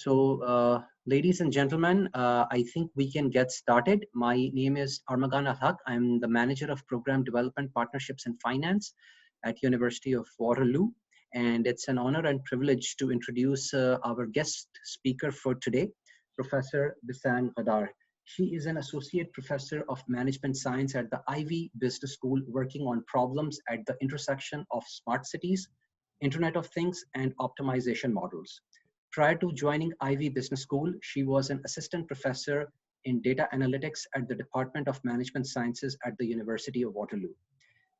Ladies and gentlemen, I think we can get started. My name is Armagan Al-Haq. I'm the Manager of Program Development, Partnerships and Finance at University of Waterloo. And it's an honor and privilege to introduce our guest speaker for today, Professor Bisang Ghadar. She is an Associate Professor of Management Science at the Ivy Business School, working on problems at the intersection of smart cities, Internet of Things, and optimization models. Prior to joining Ivy Business School, she was an assistant professor in data analytics at the Department of Management Sciences at the University of Waterloo.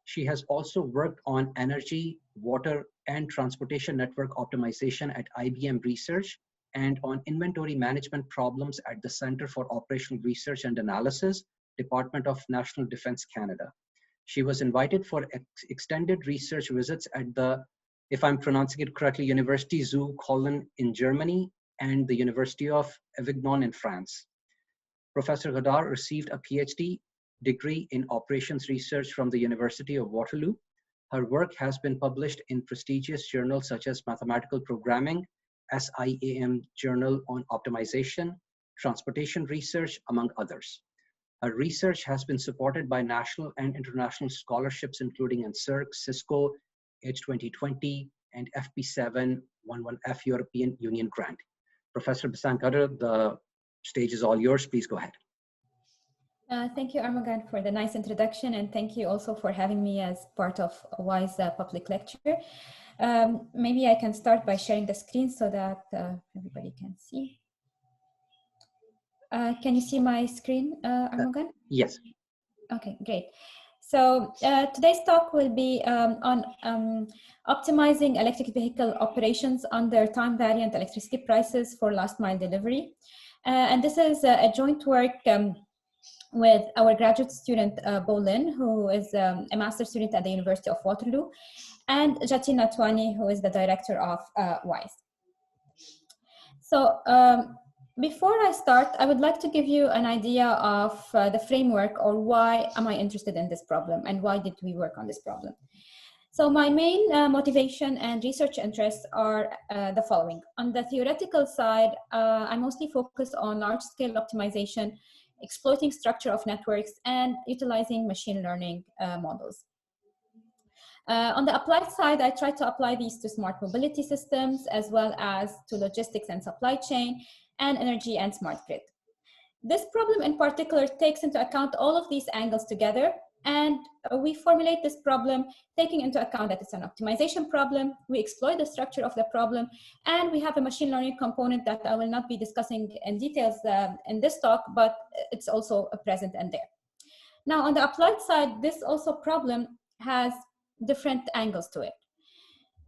She has also worked on energy, water, and transportation network optimization at IBM Research and on inventory management problems at the Center for Operational Research and Analysis, Department of National Defense, Canada. She was invited for extended research visits at the, if I'm pronouncing it correctly, University Zoo Cologne in Germany and the University of Avignon in France. Professor Ghadar received a PhD degree in operations research from the University of Waterloo. Her work has been published in prestigious journals such as Mathematical Programming, SIAM Journal on Optimization, Transportation Research, among others. Her research has been supported by national and international scholarships, including NSERC, Cisco, H2020, and FP711F European Union grant. Professor Bisang Ghadar, the stage is all yours. Please go ahead. Thank you, Armagan, for the nice introduction, and thank you also for having me as part of a WISE public lecture. Maybe I can start by sharing the screen so that everybody can see. Can you see my screen, Armagan? Yes. Okay, great. So today's talk will be on optimizing electric vehicle operations under time variant electricity prices for last mile delivery. And this is a joint work with our graduate student, Bo Lin, who is a master's student at the University of Waterloo, and Jatin Natwani, who is the director of WISE. So before I start, I would like to give you an idea of the framework, or why am I interested in this problem and why did we work on this problem. So my main motivation and research interests are the following. On the theoretical side, I mostly focus on large-scale optimization, exploiting structure of networks, and utilizing machine learning models. On the applied side, I try to apply these to smart mobility systems, as well as to logistics and supply chain, and energy and smart grid. This problem in particular takes into account all of these angles together, and we formulate this problem taking into account that it's an optimization problem, we exploit the structure of the problem, and we have a machine learning component that I will not be discussing in details in this talk, but it's also present in there. Now, on the applied side, this also problem has different angles to it.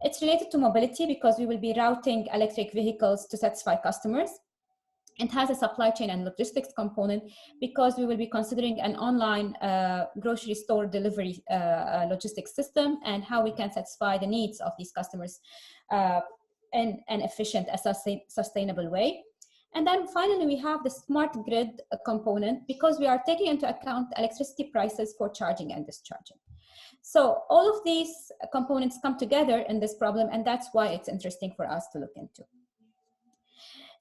It's related to mobility because we will be routing electric vehicles to satisfy customers. It has a supply chain and logistics component because we will be considering an online grocery store delivery logistics system and how we can satisfy the needs of these customers in an efficient, sustainable way. And then finally, we have the smart grid component because we are taking into account electricity prices for charging and discharging. So all of these components come together in this problem, and that's why it's interesting for us to look into.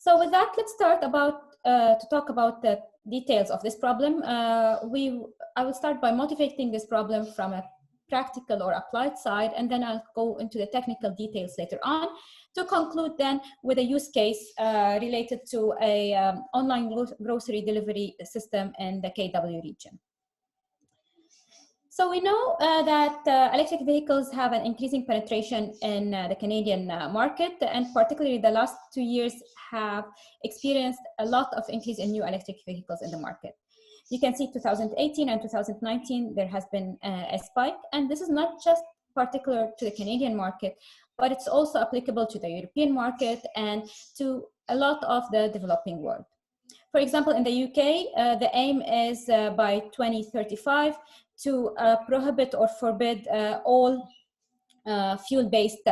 So with that, let's start to talk about the details of this problem. I will start by motivating this problem from a practical or applied side, and then I'll go into the technical details later on to conclude then with a use case related to a online grocery delivery system in the KW region. So we know that electric vehicles have an increasing penetration in the Canadian market, and particularly the last 2 years have experienced a lot of increase in new electric vehicles in the market. You can see 2018 and 2019, there has been a spike, and this is not just particular to the Canadian market, but it's also applicable to the European market and to a lot of the developing world. For example, in the UK, the aim is by 2035 to prohibit or forbid all fuel-based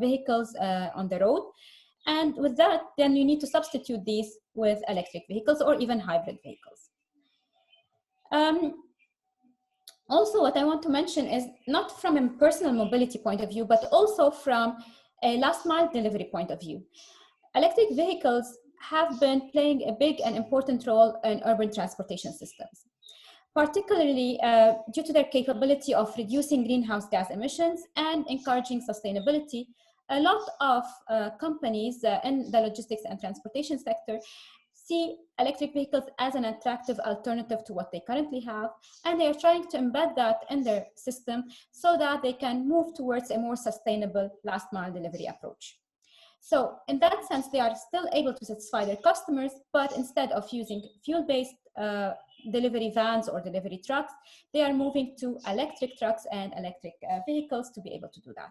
vehicles on the road. And with that, then you need to substitute these with electric vehicles or even hybrid vehicles. Also, what I want to mention is not from a personal mobility point of view, but also from a last mile delivery point of view. electric vehicles have been playing a big and important role in urban transportation systems, particularly due to their capability of reducing greenhouse gas emissions and encouraging sustainability. A lot of companies in the logistics and transportation sector see electric vehicles as an attractive alternative to what they currently have, and they are trying to embed that in their system so that they can move towards a more sustainable last mile delivery approach. So in that sense, they are still able to satisfy their customers, but instead of using fuel-based delivery vans or delivery trucks, they are moving to electric trucks and electric vehicles to be able to do that.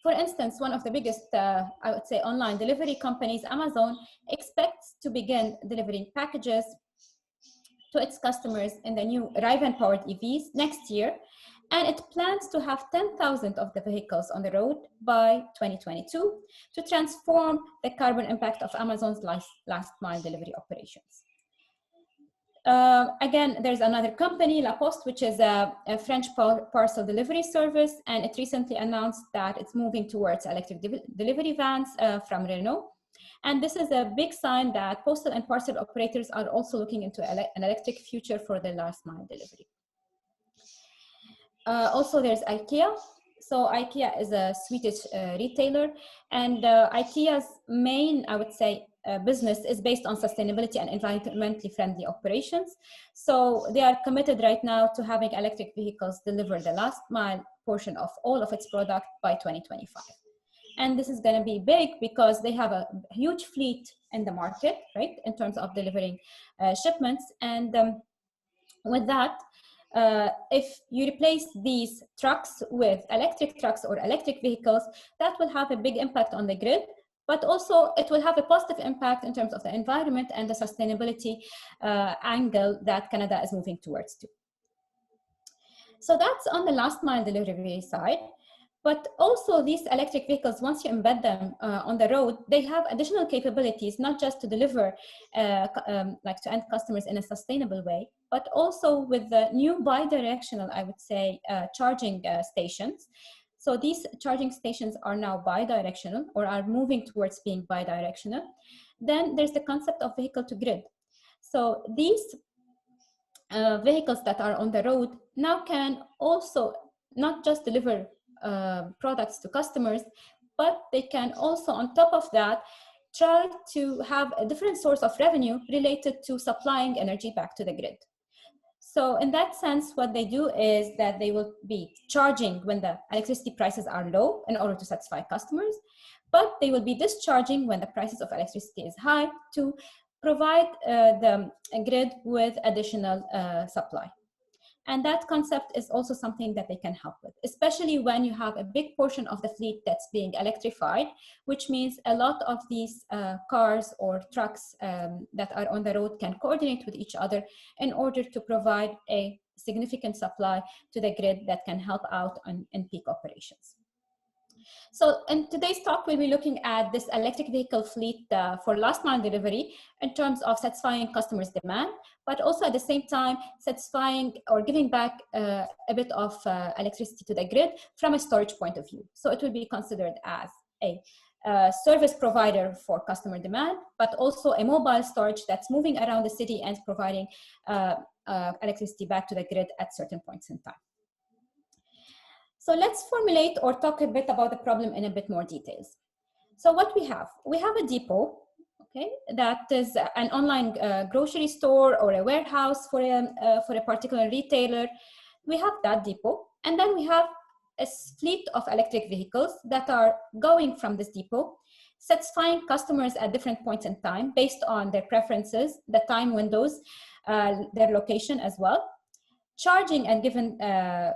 For instance, one of the biggest, I would say, online delivery companies, Amazon, expects to begin delivering packages to its customers in the new Rivian-powered EVs next year, and it plans to have 10,000 of the vehicles on the road by 2022 to transform the carbon impact of Amazon's last mile delivery operations. Again, there's another company, La Poste, which is a French parcel delivery service, and it recently announced that it's moving towards electric delivery vans from Renault. And this is a big sign that postal and parcel operators are also looking into an electric future for their last mile delivery. Also, there's IKEA. So IKEA is a Swedish retailer, and IKEA's main, I would say, business is based on sustainability and environmentally friendly operations. So they are committed right now to having electric vehicles deliver the last mile portion of all of its product by 2025. And this is going to be big because they have a huge fleet in the market, right, in terms of delivering shipments. And with that, if you replace these trucks with electric trucks or electric vehicles, that will have a big impact on the grid, but also it will have a positive impact in terms of the environment and the sustainability angle that Canada is moving towards too. So that's on the last mile delivery side. But also these electric vehicles, once you embed them on the road, they have additional capabilities, not just to deliver like to end customers in a sustainable way, but also with the new bi-directional, I would say, charging stations. So these charging stations are now bi-directional or are moving towards being bi-directional. Then there's the concept of vehicle to grid. So these vehicles that are on the road now can also not just deliver products to customers, but they can also, on top of that, try to have a different source of revenue related to supplying energy back to the grid. So in that sense, what they do is that they will be charging when the electricity prices are low in order to satisfy customers, but they will be discharging when the prices of electricity is high to provide the grid with additional supply. And that concept is also something that they can help with, especially when you have a big portion of the fleet that's being electrified, which means a lot of these cars or trucks that are on the road can coordinate with each other in order to provide a significant supply to the grid that can help out in peak operations. So in today's talk, we'll be looking at this electric vehicle fleet for last mile delivery in terms of satisfying customers' demand, but also at the same time satisfying or giving back a bit of electricity to the grid from a storage point of view. So it will be considered as a service provider for customer demand, but also a mobile storage that's moving around the city and providing electricity back to the grid at certain points in time. So let's formulate or talk a bit about the problem in a bit more details. So what we have a depot, okay, that is an online grocery store or a warehouse for a particular retailer. We have that depot, and then we have a fleet of electric vehicles that are going from this depot, satisfying customers at different points in time based on their preferences, the time windows, their location as well, charging at given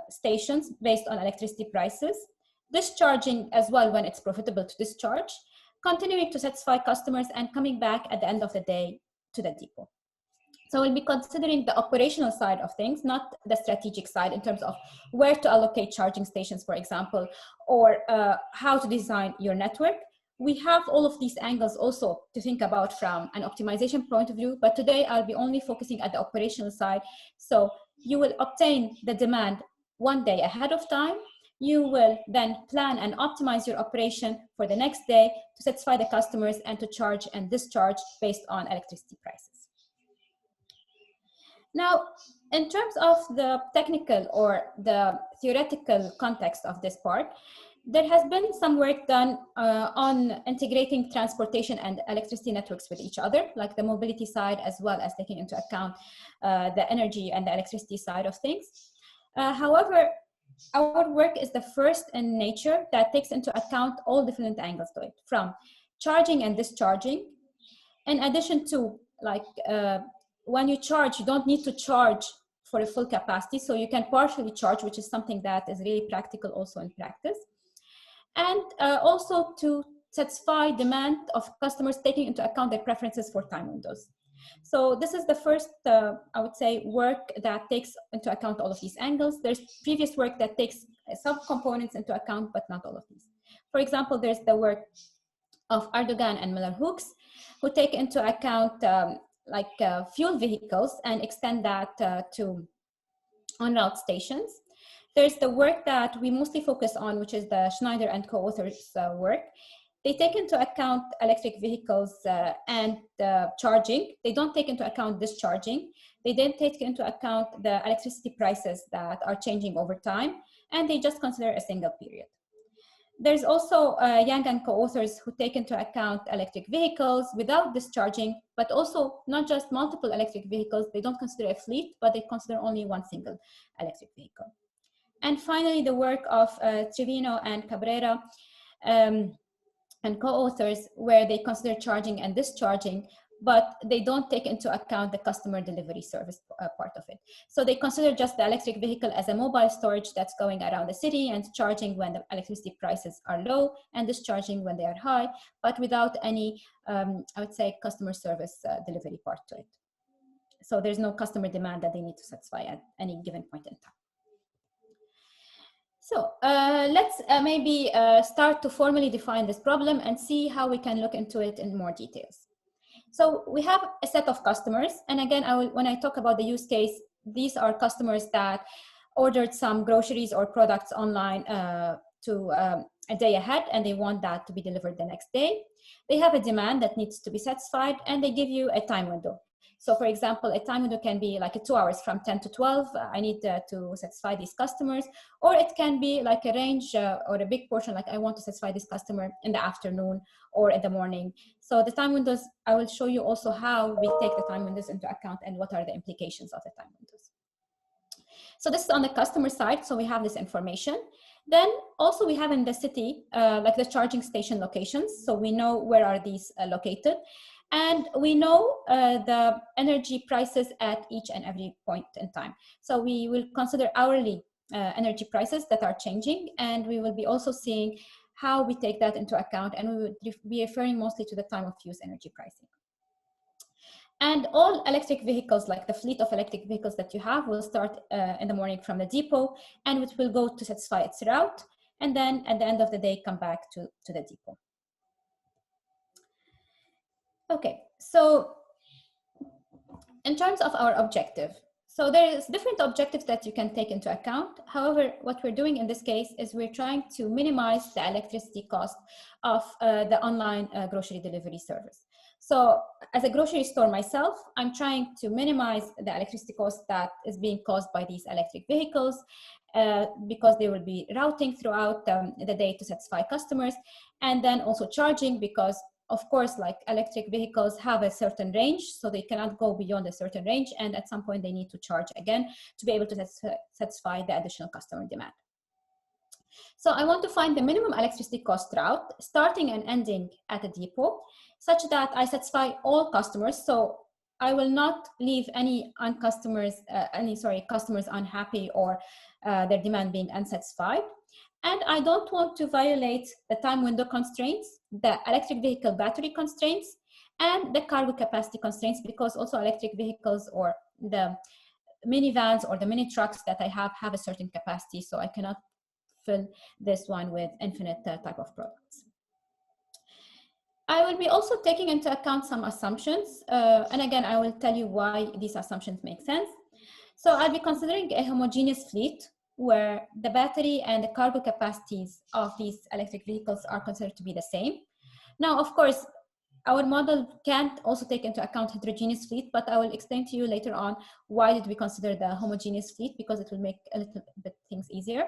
stations based on electricity prices, discharging as well when it's profitable to discharge, continuing to satisfy customers and coming back at the end of the day to the depot. So we'll be considering the operational side of things, not the strategic side in terms of where to allocate charging stations, for example, or how to design your network. We have all of these angles also to think about from an optimization point of view, but today I'll be only focusing at the operational side. So you will obtain the demand one day ahead of time. you will then plan and optimize your operation for the next day to satisfy the customers and to charge and discharge based on electricity prices. Now, in terms of the technical or the theoretical context of this part, there has been some work done on integrating transportation and electricity networks with each other, like the mobility side, as well as taking into account the energy and the electricity side of things. However, our work is the first in nature that takes into account all different angles to it, from charging and discharging, in addition to like when you charge, you don't need to charge for a full capacity, so you can partially charge, which is something that is really practical also in practice. And also to satisfy demand of customers taking into account their preferences for time windows. So this is the first, I would say, work that takes into account all of these angles. There's previous work that takes some components into account, but not all of these. For example, there's the work of Erdogan and Miller-Hooks, who take into account fuel vehicles and extend that to on-route stations. There's the work that we mostly focus on, which is the Schneider and co-authors work. They take into account electric vehicles and charging. They don't take into account discharging. They then take into account the electricity prices that are changing over time, and they just consider a single period. There's also Yang and co-authors who take into account electric vehicles without discharging, but also not just multiple electric vehicles. They don't consider a fleet, but they consider only one single electric vehicle. And finally, the work of Trevino and Cabrera and co-authors, where they consider charging and discharging, but they don't take into account the customer delivery service part of it. So they consider just the electric vehicle as a mobile storage that's going around the city and charging when the electricity prices are low and discharging when they are high, but without any, I would say, customer service delivery part to it. So there's no customer demand that they need to satisfy at any given point in time. So let's maybe start to formally define this problem and see how we can look into it in more details. So we have a set of customers, and again, when I talk about the use case, these are customers that ordered some groceries or products online a day ahead, and they want that to be delivered the next day. They have a demand that needs to be satisfied, and they give you a time window. So for example, a time window can be like 2 hours from 10 to 12. I need to satisfy these customers, or it can be like a range or a big portion, like I want to satisfy this customer in the afternoon or in the morning. So the time windows, I will show you also how we take the time windows into account and what are the implications of the time windows. So this is on the customer side. So we have this information. Then also we have in the city, like the charging station locations. So we know where are these located. And we know the energy prices at each and every point in time. So we will consider hourly energy prices that are changing, and we will be also seeing how we take that into account, and we will be referring mostly to the time of use energy pricing. And all electric vehicles, like the fleet of electric vehicles that you have, will start in the morning from the depot, and it will go to satisfy its route, and then at the end of the day come back to the depot. Okay, so in terms of our objective, so there is different objectives that you can take into account. However, what we're doing in this case is we're trying to minimize the electricity cost of the online grocery delivery service. So as a grocery store myself, I'm trying to minimize the electricity cost that is being caused by these electric vehicles because they will be routing throughout the day to satisfy customers, and then also charging because of course, like electric vehicles have a certain range, so they cannot go beyond a certain range. And at some point they need to charge again to be able to satisfy the additional customer demand. So I want to find the minimum electricity cost route, starting and ending at a depot, such that I satisfy all customers. So I will not leave any customers unhappy or their demand being unsatisfied. And I don't want to violate the time window constraints, the electric vehicle battery constraints, and the cargo capacity constraints, because also electric vehicles or the minivans or the mini trucks that I have a certain capacity, so I cannot fill this one with infinite type of products. I will be also taking into account some assumptions, and again, I will tell you why these assumptions make sense. So I'll be considering a homogeneous fleet where the battery and the cargo capacities of these electric vehicles are considered to be the same. Now, of course, our model can't also take into account heterogeneous fleet, but I will explain to you later on why did we consider the homogeneous fleet, because it will make a little bit things easier.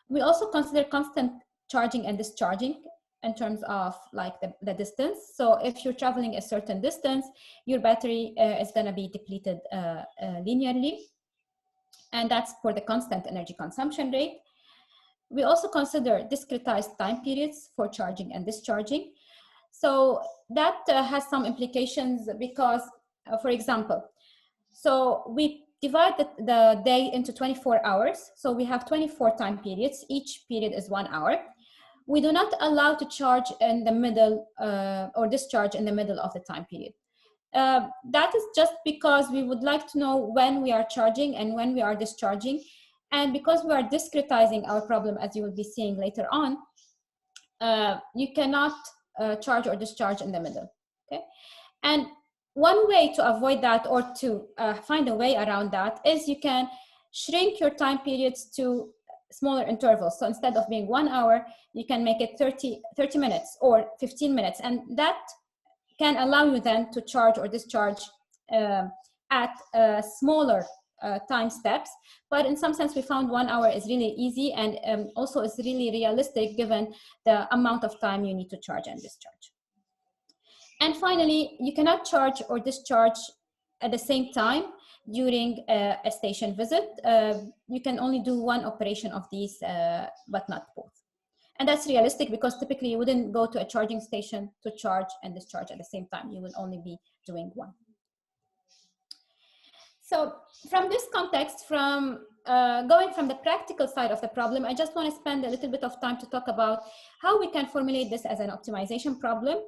We also consider constant charging and discharging in terms of like the distance. So if you're traveling a certain distance, your battery is going to be depleted linearly, and that's for the constant energy consumption rate. We also consider discretized time periods for charging and discharging. So that has some implications because, for example, so we divide the day into 24 hours. So we have 24 time periods. Each period is 1 hour. We do not allow to charge in the middle or discharge in the middle of the time period. That is just because we would like to know when we are charging and when we are discharging. And because we are discretizing our problem, as you will be seeing later on, you cannot charge or discharge in the middle, okay? And one way to avoid that, or to find a way around that, is you can shrink your time periods to smaller intervals. So instead of being 1 hour, you can make it 30 minutes or 15 minutes. And that can allow you then to charge or discharge at smaller time steps. But in some sense, we found 1 hour is really easy, and also is really realistic given the amount of time you need to charge and discharge. And finally, you cannot charge or discharge at the same time during a station visit. You can only do one operation of these, but not both. And that's realistic because typically you wouldn't go to a charging station to charge and discharge at the same time. You will only be doing one. So from this context, from going from the practical side of the problem, I just want to spend a little bit of time to talk about how we can formulate this as an optimization problem,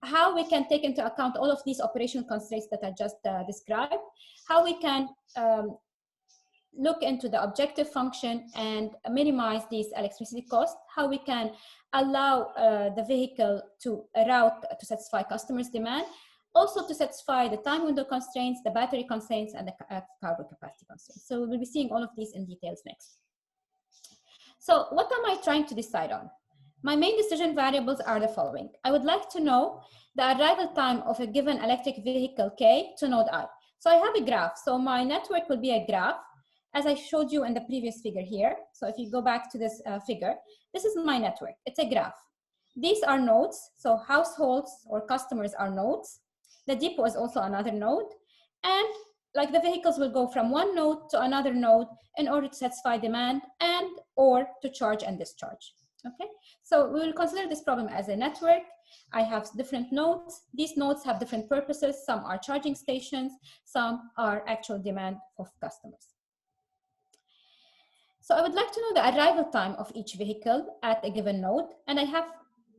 how we can take into account all of these operational constraints that I just described, how we can look into the objective function and minimize these electricity costs, how we can allow the vehicle to route to satisfy customers' demand, also to satisfy the time window constraints, the battery constraints, and the cargo capacity constraints. So we'll be seeing all of these in details next. So what am I trying to decide on? My main decision variables are the following. I would like to know the arrival time of a given electric vehicle K to node I. So I have a graph. So my network will be a graph, as I showed you in the previous figure here. So if you go back to this figure, this is my network. It's a graph. These are nodes. So households or customers are nodes. The depot is also another node. And like the vehicles will go from one node to another node in order to satisfy demand and or to charge and discharge. Okay, so we will consider this problem as a network. I have different nodes. These nodes have different purposes. Some are charging stations, some are actual demand of customers. So I would like to know the arrival time of each vehicle at a given node. And I have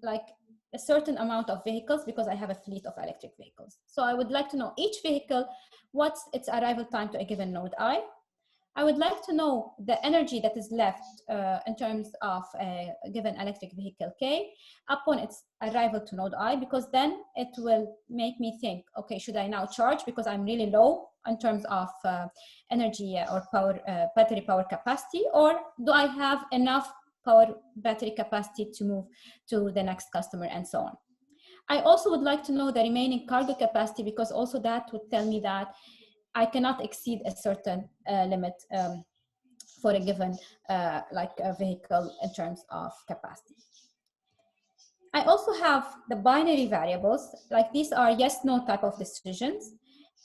like a certain amount of vehicles because I have a fleet of electric vehicles. So I would like to know each vehicle, what's its arrival time to a given node I. I would like to know the energy that is left in terms of a given electric vehicle K upon its arrival to node I, because then it will make me think, okay, should I now charge because I'm really low in terms of energy or power, battery power capacity, or do I have enough power battery capacity to move to the next customer, and so on. I also would like to know the remaining cargo capacity, because also that would tell me that I cannot exceed a certain limit for a given like a vehicle in terms of capacity. I also have the binary variables, like these are yes/no type of decisions.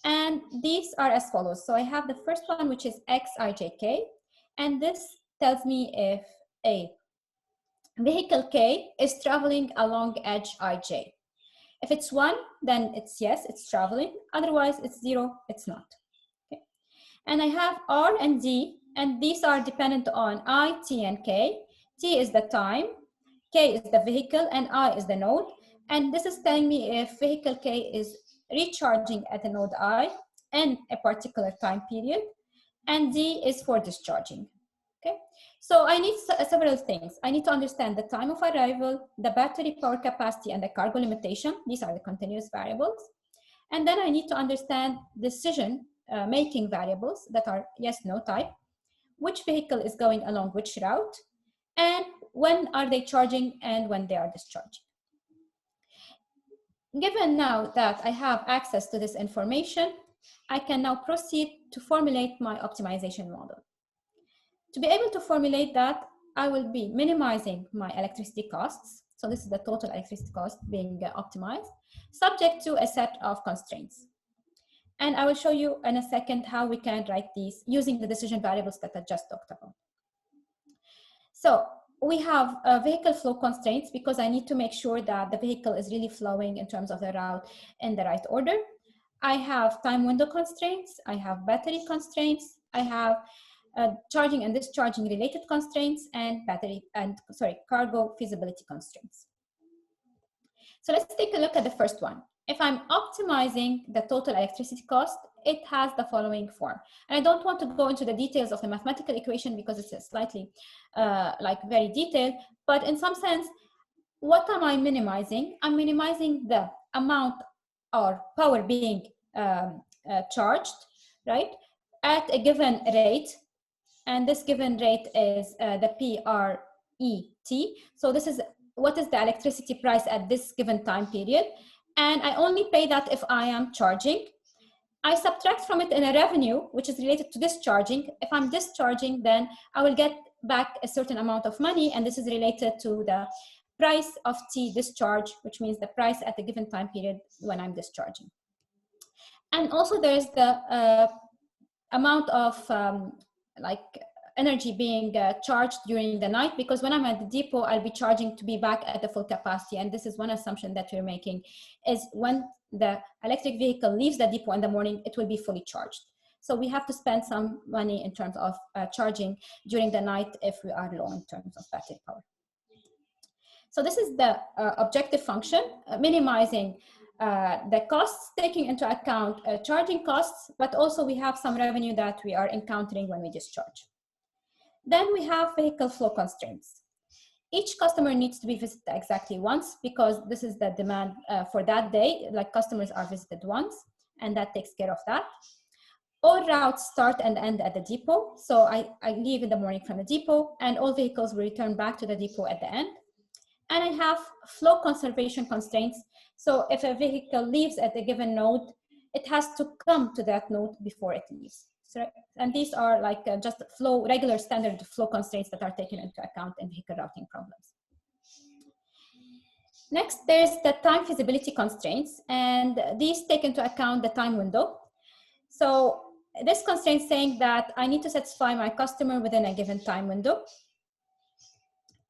And these are as follows. So I have the first one, which is xijk. And this tells me if a vehicle K is traveling along edge ij. If it's 1, then it's yes, it's traveling. Otherwise, it's 0, it's not. Okay. And I have R and D, and these are dependent on I, T, and K. T is the time, K is the vehicle, and I is the node. And this is telling me if vehicle K is recharging at the node I in a particular time period, and D is for discharging. Okay, so I need several things. I need to understand the time of arrival, the battery power capacity, and the cargo limitation. These are the continuous variables. And then I need to understand decision making variables that are yes/no type. which vehicle is going along which route, and when are they charging and when they are discharging. Given now that I have access to this information, I can now proceed to formulate my optimization model. To be able to formulate that, I will be minimizing my electricity costs. So this is the total electricity cost being optimized, subject to a set of constraints. And I will show you in a second how we can write these using the decision variables that I just talked about. So we have vehicle flow constraints because I need to make sure that the vehicle is really flowing in terms of the route in the right order. I have time window constraints. I have battery constraints. I have charging and discharging related constraints and cargo feasibility constraints. So let's take a look at the first one. If I'm optimizing the total electricity cost, it has the following form. And I don't want to go into the details of the mathematical equation because it's slightly very detailed, but in some sense, what am I minimizing? I'm minimizing the amount or power being charged, right, at a given rate. And this given rate is the PRET. So this is what is the electricity price at this given time period. And I only pay that if I am charging. I subtract from it in a revenue, which is related to discharging. If I'm discharging, then I will get back a certain amount of money, and this is related to the price of T discharge, which means the price at a given time period when I'm discharging. And also there's the amount of energy being charged during the night, because when I'm at the depot, I'll be charging to be back at the full capacity. And this is one assumption that we're making, is when the electric vehicle leaves the depot in the morning, it will be fully charged. So we have to spend some money in terms of charging during the night if we are low in terms of battery power. So this is the objective function, minimizing the costs, taking into account charging costs, but also we have some revenue that we are encountering when we discharge. Then we have vehicle flow constraints. Each customer needs to be visited exactly once because this is the demand for that day, like customers are visited once, and that takes care of that. All routes start and end at the depot. So I leave in the morning from the depot and all vehicles will return back to the depot at the end. And I have flow conservation constraints. So if a vehicle leaves at a given node, it has to come to that node before it leaves. So, and these are like just regular standard flow constraints that are taken into account in vehicle routing problems. Next, there's the time feasibility constraints, and these take into account the time window. So this constraint is saying that I need to satisfy my customer within a given time window.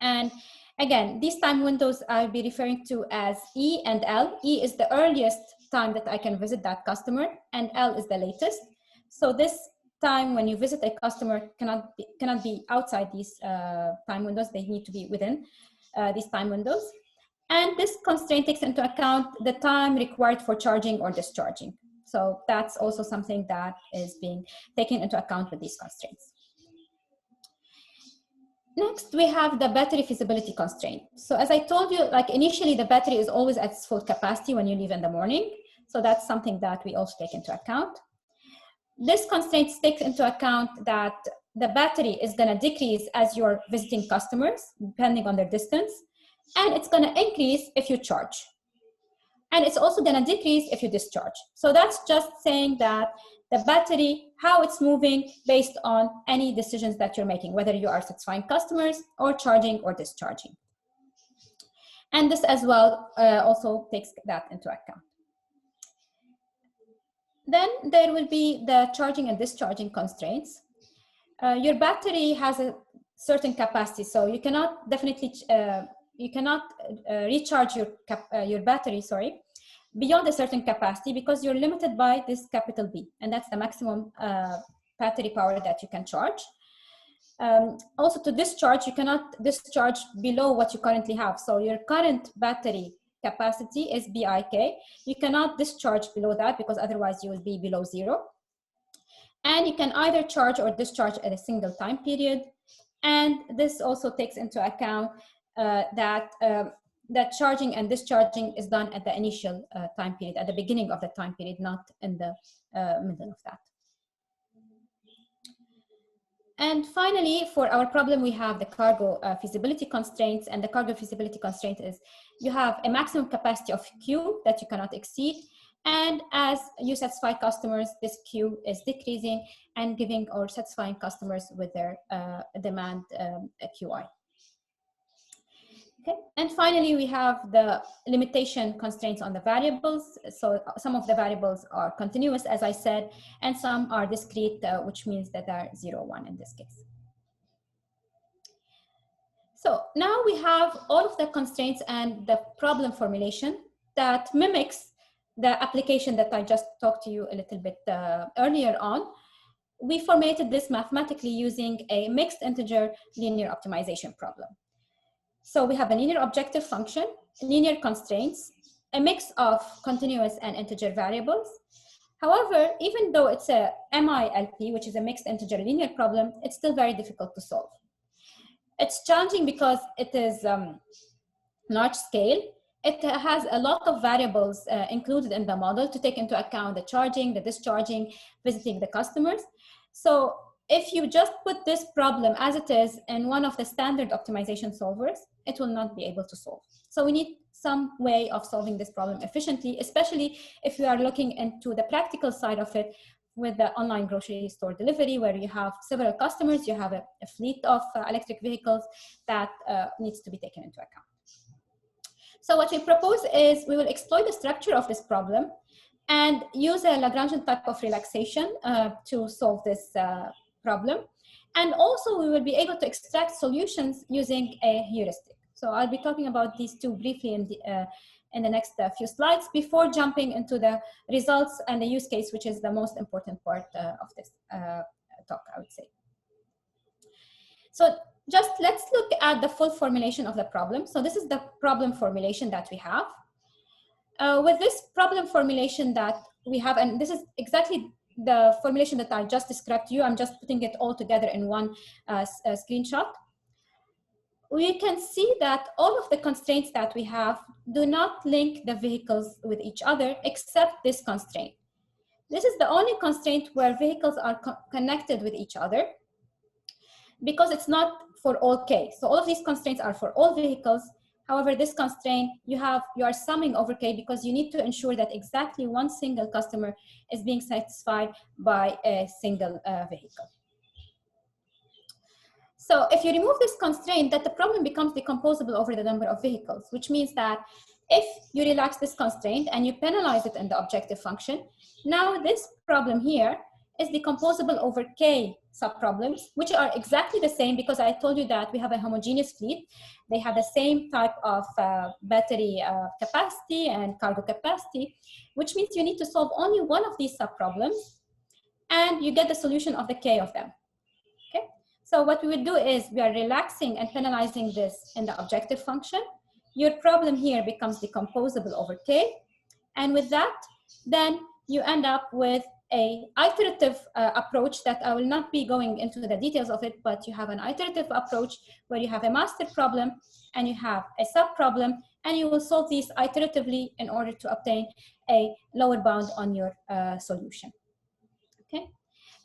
And again, these time windows I'll be referring to as E and L. E is the earliest time that I can visit that customer, and L is the latest. So this time when you visit a customer cannot be outside these time windows. They need to be within these time windows. And this constraint takes into account the time required for charging or discharging. So that's also something that is being taken into account with these constraints. Next, we have the battery feasibility constraint. So as I told you, like initially the battery is always at its full capacity when you leave in the morning. So that's something that we also take into account. This constraint takes into account that the battery is going to decrease as you're visiting customers, depending on their distance, and it's going to increase if you charge. And it's also going to decrease if you discharge. So that's just saying that the battery, how it's moving based on any decisions that you're making, whether you are satisfying customers or charging or discharging. And this as well also takes that into account. Then there will be the charging and discharging constraints. Your battery has a certain capacity, so you cannot definitely recharge your battery, beyond a certain capacity because you're limited by this capital B, and that's the maximum battery power that you can charge. Also to discharge, you cannot discharge below what you currently have. So your current battery capacity is BIK. You cannot discharge below that because otherwise you will be below zero. And you can either charge or discharge at a single time period. And this also takes into account that charging and discharging is done at the initial time period, at the beginning of the time period, not in the middle of that. And finally, for our problem, we have the cargo feasibility constraints, and the cargo feasibility constraint is you have a maximum capacity of queue that you cannot exceed. And as you satisfy customers, this queue is decreasing and giving or satisfying customers with their demand QI. Okay. And finally, we have the limitation constraints on the variables. So some of the variables are continuous, as I said, and some are discrete, which means that they're 0, 1 in this case. So now we have all of the constraints and the problem formulation that mimics the application that I just talked to you a little bit earlier on. We formulated this mathematically using a mixed integer linear optimization problem. So we have a linear objective function, linear constraints, a mix of continuous and integer variables. However, even though it's a MILP, which is a mixed integer linear problem, it's still very difficult to solve. It's challenging because it is large scale. It has a lot of variables included in the model to take into account the charging, the discharging, visiting the customers. So if you just put this problem as it is in one of the standard optimization solvers, it will not be able to solve. So we need some way of solving this problem efficiently, especially if we are looking into the practical side of it with the online grocery store delivery, where you have several customers, you have a fleet of electric vehicles that needs to be taken into account. So what we propose is we will exploit the structure of this problem and use a Lagrangian type of relaxation to solve this problem. And also we will be able to extract solutions using a heuristic. So I'll be talking about these two briefly in the next few slides before jumping into the results and the use case, which is the most important part of this talk, I would say. So just let's look at the full formulation of the problem. So this is the problem formulation that we have. With this problem formulation that we have, and this is exactly the formulation that I just described to you, I'm just putting it all together in one screenshot. We can see that all of the constraints that we have do not link the vehicles with each other except this constraint. This is the only constraint where vehicles are connected with each other because it's not for all K. So all of these constraints are for all vehicles. However, this constraint you are summing over K because you need to ensure that exactly one single customer is being satisfied by a single vehicle. So if you remove this constraint, that the problem becomes decomposable over the number of vehicles, which means that if you relax this constraint and you penalize it in the objective function, now this problem here is decomposable over K subproblems, which are exactly the same because I told you that we have a homogeneous fleet. They have the same type of battery capacity and cargo capacity, which means you need to solve only one of these subproblems and you get the solution of the K of them. Okay. So what we will do is we are relaxing and penalizing this in the objective function. Your problem here becomes decomposable over K. And with that, then you end up with an iterative approach that I will not be going into the details of it, but you have an iterative approach where you have a master problem and you have a sub-problem, and you will solve these iteratively in order to obtain a lower bound on your solution. Okay.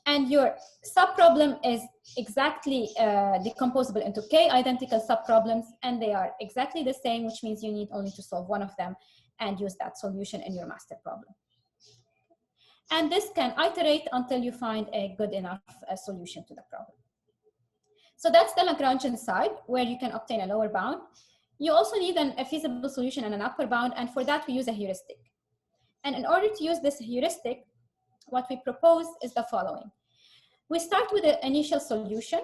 And your subproblem is exactly decomposable into K identical subproblems, and they are exactly the same, which means you need only to solve one of them and use that solution in your master problem. And this can iterate until you find a good enough solution to the problem. So that's the Lagrangian side, where you can obtain a lower bound. You also need a feasible solution and an upper bound, and for that we use a heuristic. And in order to use this heuristic, what we propose is the following. We start with the initial solution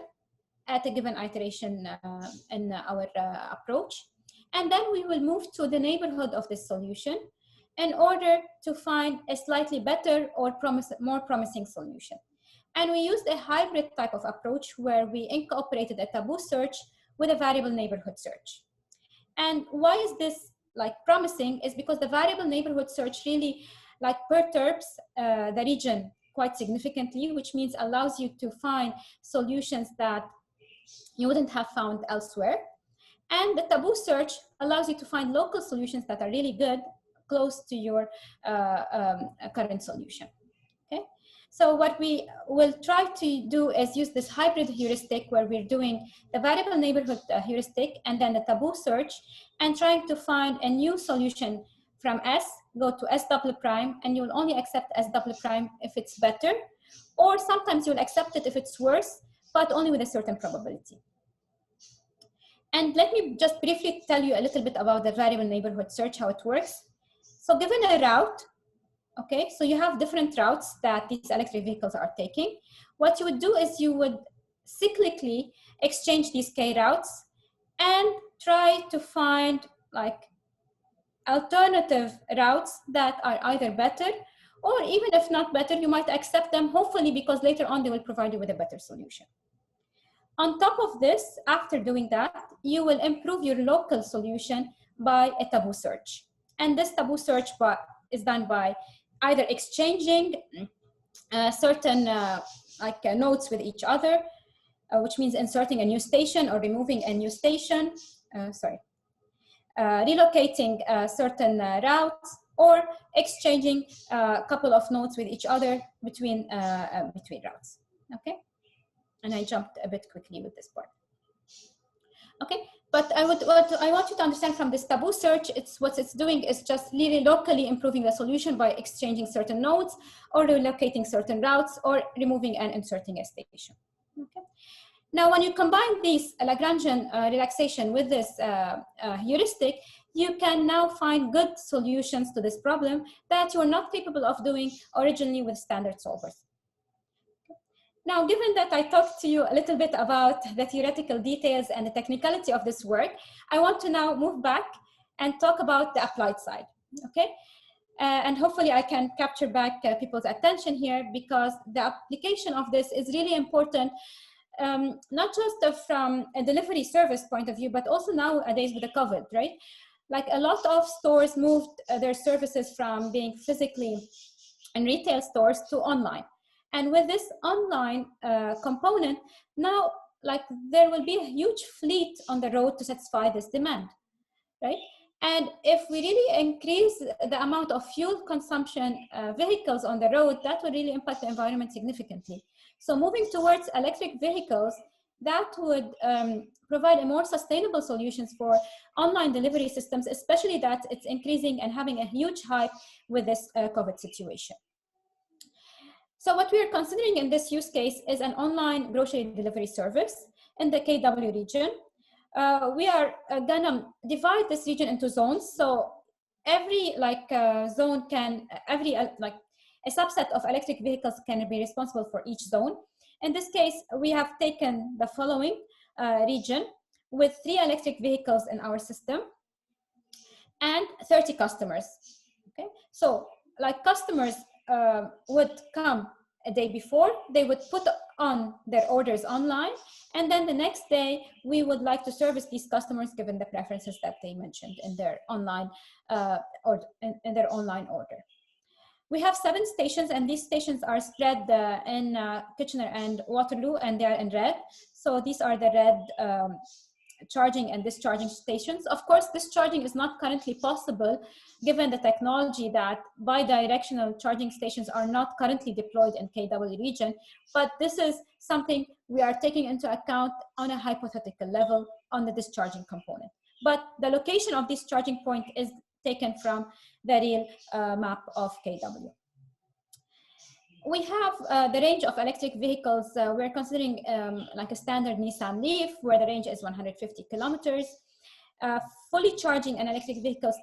at a given iteration in our approach, and then we will move to the neighborhood of this solution in order to find a slightly better or more promising solution. And we used a hybrid type of approach where we incorporated a taboo search with a variable neighborhood search. And why is this promising is because the variable neighborhood search really perturbs the region quite significantly, which means allows you to find solutions that you wouldn't have found elsewhere. And the taboo search allows you to find local solutions that are really good, close to your current solution. Okay, So what we will try to do is use this hybrid heuristic where we're doing the variable neighborhood heuristic and then the taboo search and trying to find a new solution from S, go to S double prime, and you'll only accept S double prime if it's better, or sometimes you'll accept it if it's worse, but only with a certain probability. And let me just briefly tell you a little bit about the variable neighborhood search, how it works. So given a route, okay, so you have different routes that these electric vehicles are taking. What you would do is you would cyclically exchange these K routes and try to find like alternative routes that are either better, or even if not better, you might accept them, hopefully, because later on they will provide you with a better solution. On top of this, after doing that, you will improve your local solution by a taboo search. And this taboo search is done by either exchanging certain nodes with each other, which means inserting a new station or removing a new station, relocating certain routes, or exchanging a couple of nodes with each other between routes, okay? And I jumped a bit quickly with this part. Okay, but what I want you to understand from this taboo search, what it's doing is just really locally improving the solution by exchanging certain nodes or relocating certain routes or removing and inserting a station. Okay. Now, when you combine these Lagrangian relaxation with this heuristic, you can now find good solutions to this problem that you are not capable of doing originally with standard solvers. Now, given that I talked to you a little bit about the theoretical details and the technicality of this work, I want to now move back and talk about the applied side, okay? And hopefully I can capture back people's attention here, because the application of this is really important, not just from a delivery service point of view, but also nowadays with the COVID, right? Like a lot of stores moved their services from being physically in retail stores to online. And with this online component, now like there will be a huge fleet on the road to satisfy this demand, right? And if we really increase the amount of fuel consumption vehicles on the road, that will really impact the environment significantly. So moving towards electric vehicles, that would provide a more sustainable solutions for online delivery systems, especially that it's increasing and having a huge hype with this COVID situation. So what we are considering in this use case is an online grocery delivery service in the KW region. We are gonna divide this region into zones. So every zone can, a subset of electric vehicles can be responsible for each zone. In this case, we have taken the following region with 3 electric vehicles in our system and 30 customers, okay? So like customers would come a day before, they would put on their orders online, and then the next day we would like to service these customers given the preferences that they mentioned in their online order. We have 7 stations, and these stations are spread in Kitchener and Waterloo, and they are in red. So these are the red charging and discharging stations. Of course, discharging is not currently possible given the technology that bi-directional charging stations are not currently deployed in KW region, but this is something we are taking into account on a hypothetical level on the discharging component. But the location of this charging point is taken from the real map of KW. We have the range of electric vehicles. We're considering like a standard Nissan Leaf, where the range is 150 kilometers. Fully charging an electric vehicle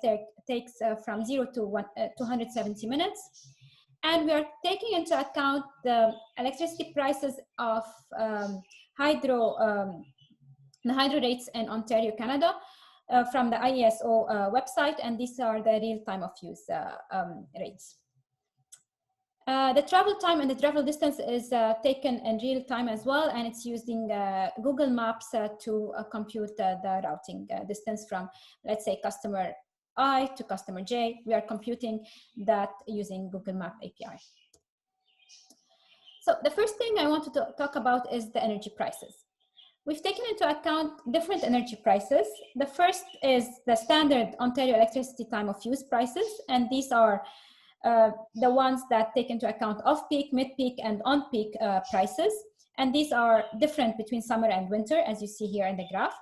takes from 0 to 270 minutes. And we are taking into account the electricity prices of the hydro rates in Ontario, Canada, from the IESO website, and these are the real time of use rates. The travel time and the travel distance is taken in real time as well, and it's using Google Maps to compute the routing distance from, let's say, customer I to customer J. We are computing that using Google Map API. So the first thing I wanted to talk about is the energy prices. We've taken into account different energy prices. The first is the standard Ontario electricity time of use prices, and these are the ones that take into account off-peak, mid-peak, and on-peak prices. And these are different between summer and winter, as you see here in the graph.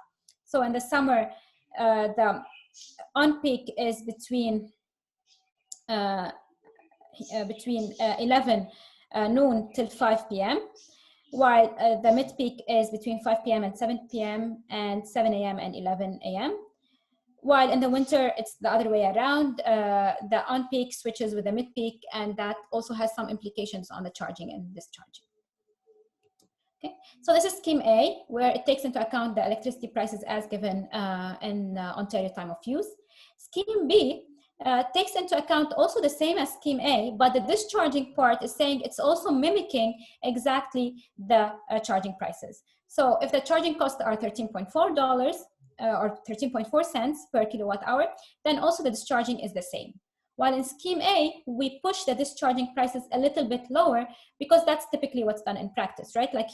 So in the summer, the on-peak is between 11 noon till 5 p.m., while the mid-peak is between 5 p.m. and 7 p.m. and 7 a.m. and 11 a.m. While in the winter, it's the other way around. The on-peak switches with the mid-peak, and that also has some implications on the charging and discharging. Okay, so this is scheme A, where it takes into account the electricity prices as given in Ontario time of use. Scheme B takes into account also the same as scheme A, but the discharging part is saying it's also mimicking exactly the charging prices. So if the charging costs are $13.4 or 13.4 cents per kilowatt hour, then also the discharging is the same. While in scheme A, we push the discharging prices a little bit lower because that's typically what's done in practice, right? Like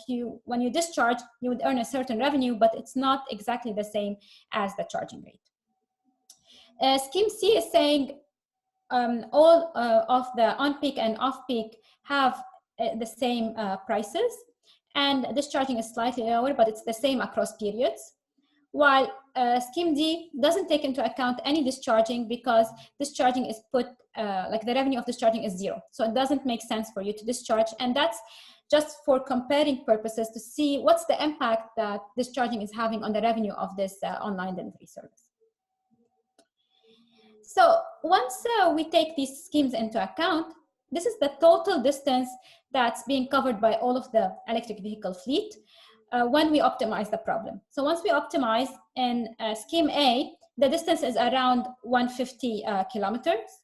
when you discharge, you would earn a certain revenue, but it's not exactly the same as the charging rate. Scheme C is saying all of the on-peak and off-peak have the same prices, and discharging is slightly lower, but it's the same across periods. While scheme D doesn't take into account any discharging because discharging is put, like the revenue of discharging is zero. So it doesn't make sense for you to discharge. And that's just for comparing purposes to see what's the impact that discharging is having on the revenue of this online delivery service. So once we take these schemes into account, this is the total distance that's being covered by all of the electric vehicle fleet when we optimize the problem. So once we optimize in scheme A, the distance is around 150 kilometers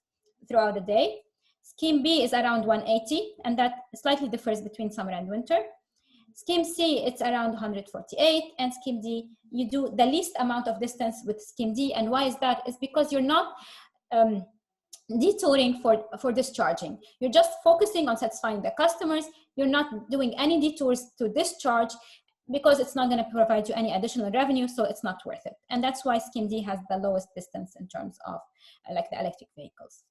throughout the day. Scheme B is around 180, and that slightly differs between summer and winter. Scheme C, it's around 148, and scheme D, you do the least amount of distance with scheme D. And why is that? Is because you're not detouring for discharging. You're just focusing on satisfying the customers. You're not doing any detours to discharge because it's not going to provide you any additional revenue, so it's not worth it. And that's why scheme D has the lowest distance in terms of like the electric vehicles.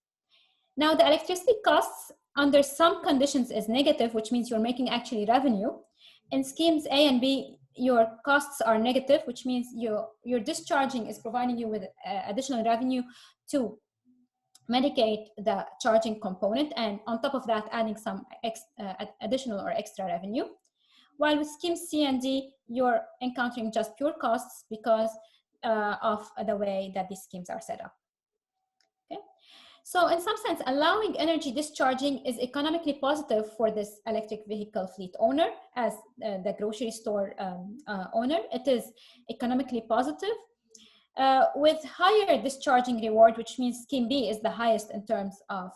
Now, the electricity costs under some conditions is negative, which means you're making actually revenue. In schemes A and B, your costs are negative, which means your discharging is providing you with additional revenue to mitigate the charging component, and on top of that, adding some additional or extra revenue. While with schemes C and D, you're encountering just pure costs because of the way that these schemes are set up. Okay, so in some sense, allowing energy discharging is economically positive for this electric vehicle fleet owner. As the grocery store owner, it is economically positive. With higher discharging reward, which means scheme B is the highest in terms of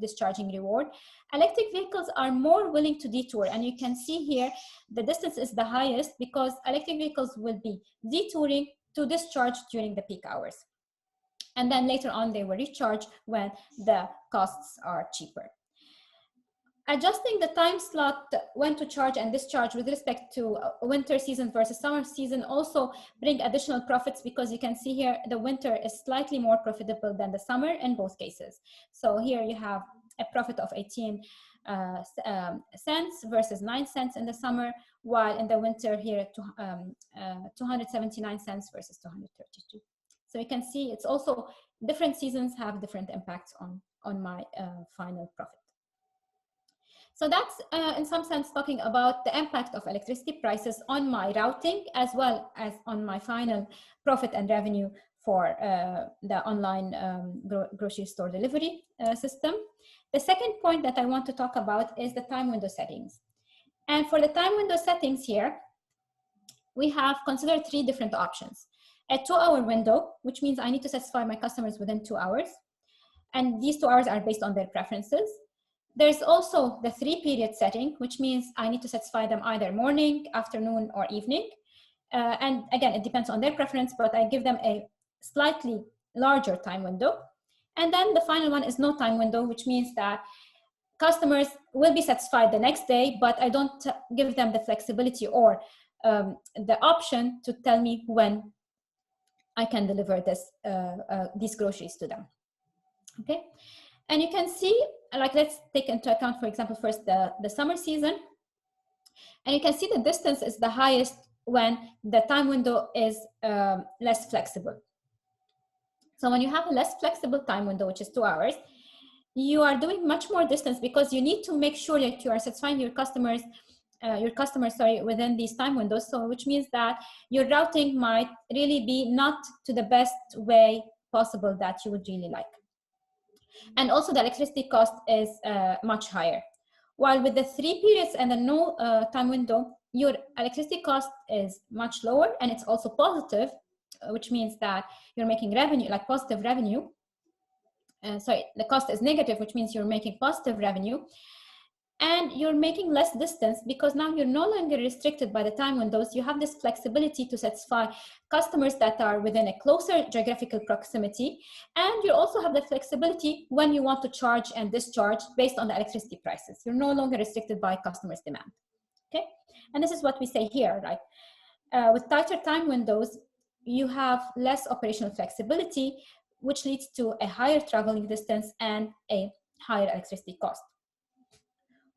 discharging reward, electric vehicles are more willing to detour. And you can see here, the distance is the highest because electric vehicles will be detouring to discharge during the peak hours. And then later on, they will recharge when the costs are cheaper. Adjusting the time slot when to charge and discharge with respect to winter season versus summer season also bring additional profits, because you can see here the winter is slightly more profitable than the summer in both cases. So here you have a profit of 18 cents versus 9 cents in the summer, while in the winter here 279 cents versus 232. So you can see it's also different seasons have different impacts on my final profit. So that's in some sense talking about the impact of electricity prices on my routing as well as on my final profit and revenue for the online grocery store delivery system. The second point that I want to talk about is the time window settings. And for the time window settings here, we have considered 3 different options. A 2-hour window, which means I need to satisfy my customers within 2 hours. And these 2 hours are based on their preferences. There's also the 3-period setting, which means I need to satisfy them either morning, afternoon, or evening. And again, it depends on their preference, but I give them a slightly larger time window. And then the final one is no time window, which means that customers will be satisfied the next day, but I don't give them the flexibility or the option to tell me when I can deliver these groceries to them. Okay. And you can see, like, let's take into account, for example, first the summer season. And you can see the distance is the highest when the time window is less flexible. So when you have a less flexible time window, which is 2 hours, you are doing much more distance because you need to make sure that you are satisfying your customers, within these time windows. So which means that your routing might really be not to the best way possible that you would really like. And also the electricity cost is much higher. While with the 3 periods and the no time window, your electricity cost is much lower, and it's also positive, which means that you're making revenue, like positive revenue. The cost is negative, which means you're making positive revenue. And you're making less distance because now you're no longer restricted by the time windows. You have this flexibility to satisfy customers that are within a closer geographical proximity. And you also have the flexibility when you want to charge and discharge based on the electricity prices. You're no longer restricted by customers' demand. Okay, and this is what we say here, right? With tighter time windows, you have less operational flexibility, which leads to a higher traveling distance and a higher electricity cost.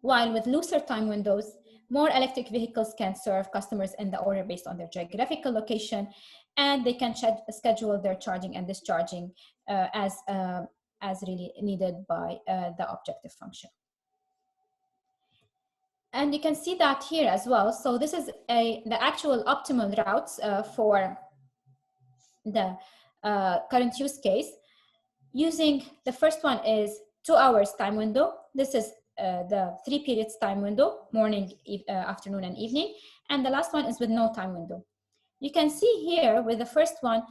While with looser time windows, more electric vehicles can serve customers in the order based on their geographical location, and they can schedule their charging and discharging as really needed by the objective function. And you can see that here as well. So this is the actual optimal routes for the current use case. Using the first one is 2 hours time window. This is the 3 periods time window, morning, afternoon, and evening. And the last one is with no time window. You can see here with the first one,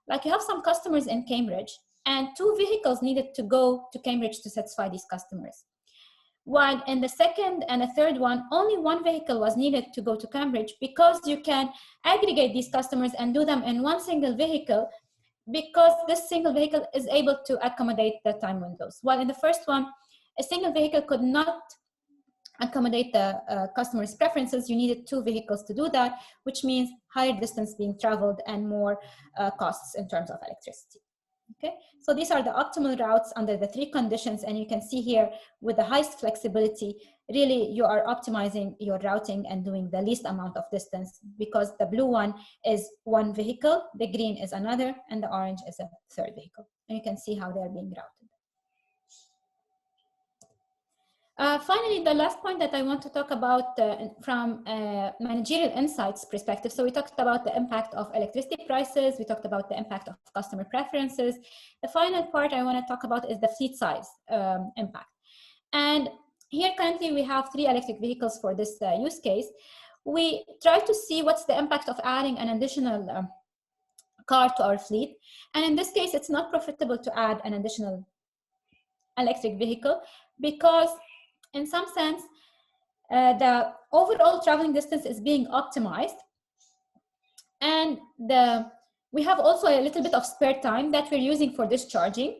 like you have some customers in Cambridge, and 2 vehicles needed to go to Cambridge to satisfy these customers. While in the second and the third one, only 1 vehicle was needed to go to Cambridge, because you can aggregate these customers and do them in 1 single vehicle, because this single vehicle is able to accommodate the time windows. While in the first one, a single vehicle could not accommodate the customer's preferences. You needed 2 vehicles to do that, which means higher distance being traveled and more costs in terms of electricity. Okay, so these are the optimal routes under the 3 conditions, and you can see here with the highest flexibility, really you are optimizing your routing and doing the least amount of distance, because the blue one is 1 vehicle, the green is another, and the orange is a 3rd vehicle. And you can see how they're being routed. Finally, the last point that I want to talk about from managerial insights perspective. So we talked about the impact of electricity prices. We talked about the impact of customer preferences. The final part I want to talk about is the fleet size impact. And here currently we have 3 electric vehicles for this use case. We try to see what's the impact of adding an additional car to our fleet. And in this case, it's not profitable to add an additional electric vehicle, because in some sense, the overall traveling distance is being optimized. And we have also a little bit of spare time that we're using for discharging.